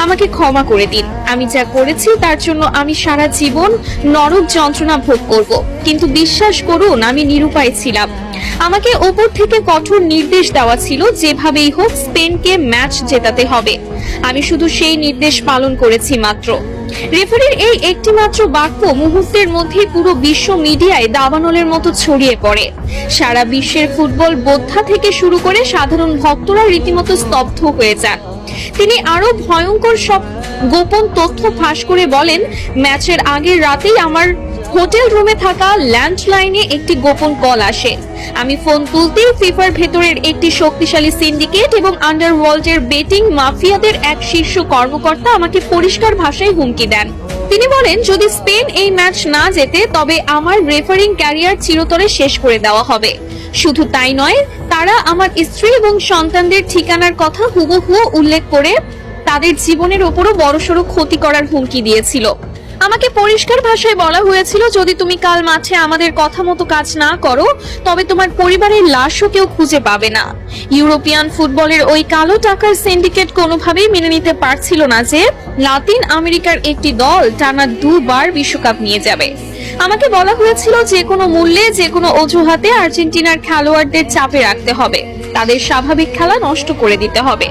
আমাকে ক্ষমা করে দিন। আমি যা করেছি তার জন্য আমি সারা জীবন নরক যন্ত্রণা ভোগ করব, কিন্তু বিশ্বাস করুন আমি নিরুপায় ছিলাম। আমাকে ওপর থেকে কঠোর নির্দেশ দেওয়া ছিল যেভাবেই হোক স্পেনকে ম্যাচ জেতাতে হবে। আমি শুধু সেই নির্দেশ পালন করেছি মাত্র। রেফারির এই একটি মাত্র বাক্য মুহূর্তের মধ্যে পুরো বিশ্ব মিডিয়ায় দাবানলের মতো ছড়িয়ে পড়ে। সারা বিশ্বের ফুটবল বোদ্ধা থেকে শুরু করে সাধারণ ভক্তরা রীতিমতো স্তব্ধ হয়ে যান। তিনি আরো ভয়ঙ্কর সব গোপন তথ্য ফাঁস করে বলেন, ম্যাচের আগের রাতেই আমার হোটেল রুমে থাকা ল্যান্ডলাইনে একটি গোপন কল আসে। আমি ফোন তুলতেই ফিফার ভেতরের একটি শক্তিশালী সিন্ডিকেট এবং আন্ডারওয়ার্ল্ডের বেটিং মাফিয়াদের এক শীর্ষ কর্মকর্তা আমাকে পরিষ্কার ভাষায় হুমকি দেন। তিনি বলেন, যদি স্পেন এই ম্যাচ না জেতে তবে আমার রেফারিং ক্যারিয়ার চিরতরে শেষ করে দেওয়া হবে। শুধু তাই নয়, তারা আমার স্ত্রী এবং সন্তানদের ঠিকানার কথা হুবহু উল্লেখ করে তাদের জীবনের উপরও বড়সড় ক্ষতি করার হুমকি দিয়েছিল। আমাকে পরিষ্কার ভাষায় বলা হয়েছিল, যদি তুমি কাল মাঠে আমাদের কথা মতো কাজ না করো তবে তোমার পরিবারের লাশও কেউ খুঁজে পাবে না। ইউরোপিয়ান ফুটবলের ওই কালো টাকার সিন্ডিকেট কোনোভাবেই মেনে নিতে পারছিল না যে লাতিন আমেরিকার একটি দল টানা দুবার বিশ্বকাপ নিয়ে যাবে। আমাকে বলা হয়েছিল যে কোনো মূল্যে যে কোনো অজুহাতে আর্জেন্টিনার খেলোয়াড়দের চাপে রাখতে হবে, তাদের স্বাভাবিক খেলা নষ্ট করে দিতে হবে।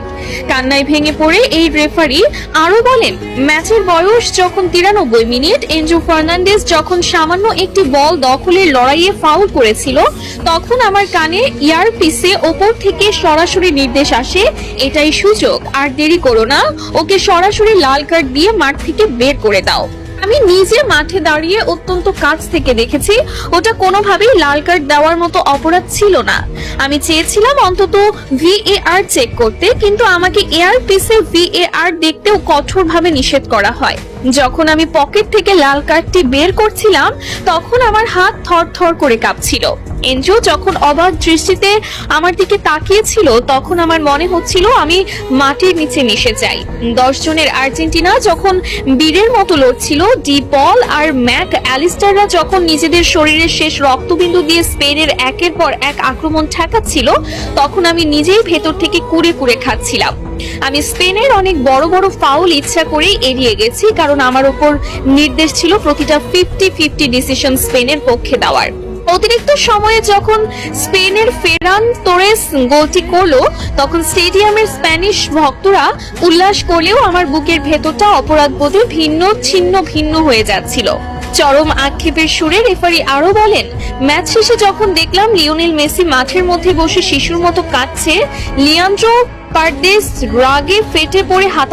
কান্নায় ভেঙে পড়ে এই রেফারি আরো বলেন, ম্যাচের বয়স যখন 93 মিনিট, এনজো ফার্নান্ডেজ যখন সামান্য একটি বল দখলের লড়াইয়ে ফাউল করেছিল, তখন আমার কানে ইয়ারপিসে ওপর থেকে সরাসরি নির্দেশ আসে, এটাই সুযোগ, আর দেরি করো না, ওকে সরাসরি লাল কার্ড দিয়ে মাঠ থেকে বের করে দাও। আমি নিজে মাঠে দাঁড়িয়ে অত্যন্ত কাছ থেকে দেখেছি, ওটা কোনোভাবেই লাল কার্ড দেওয়ার মতো অপরাধ ছিল না। আমি চেয়েছিলাম অন্তত ভিএআর চেক করতে, কিন্তু আমাকে এয়ারপিসে ভিএআর দেখতেও কঠোরভাবে নিষেধ করা হয়। যখন আমি পকেট থেকে লাল কার্ডটি বের করছিলাম তখন আমার হাত থরথর করে কাঁপছিল। এনজো যখন অবাক দৃষ্টিতে আমার দিকে তাকিয়েছিল তখন আমার মনে হচ্ছিল আমি মাটির নিচে মিশে যাই। 10 জনের আর্জেন্টিনা যখন বীরের মতো লড়ছিল, ডি পল আর ম্যাক অ্যালিস্টাররা যখন নিজেদের শরীরের শেষ রক্তবিন্দু দিয়ে স্পেনের একের পর এক আক্রমণ ঠেকাচ্ছিল, তখন আমি নিজেই ভেতর থেকে কুড়ে কুড়ে খাচ্ছিলাম। আমি স্পেনের অনেক বড় বড় ফাউল ইচ্ছা করেই এড়িয়ে গেছি, কারণ আমার উপর নির্দেশ ছিল প্রতিটা 50-50 ডিসিশন স্পেনের পক্ষে দেওয়ার। অতিরিক্ত সময়ে যখন স্পেনের ফেরান তোরেস গোলটি করলো, তখন স্টেডিয়ামের স্প্যানিশ ভক্তরা উল্লাস করলেও আমার বুকের ভেতরটা অপরাধবোধে ভিন্ন হয়ে যাচ্ছিল। চরম আক্ষেপের সুরে রেফারি আরো বলেন, ম্যাচ শেষে যখন দেখলাম লিওনেল মেসি মাঠের মধ্যে বসে শিশুর মতো কাঁদছে, লিয়ান্ড্রো পারদেস রাগে ফেটে পড়ে হাত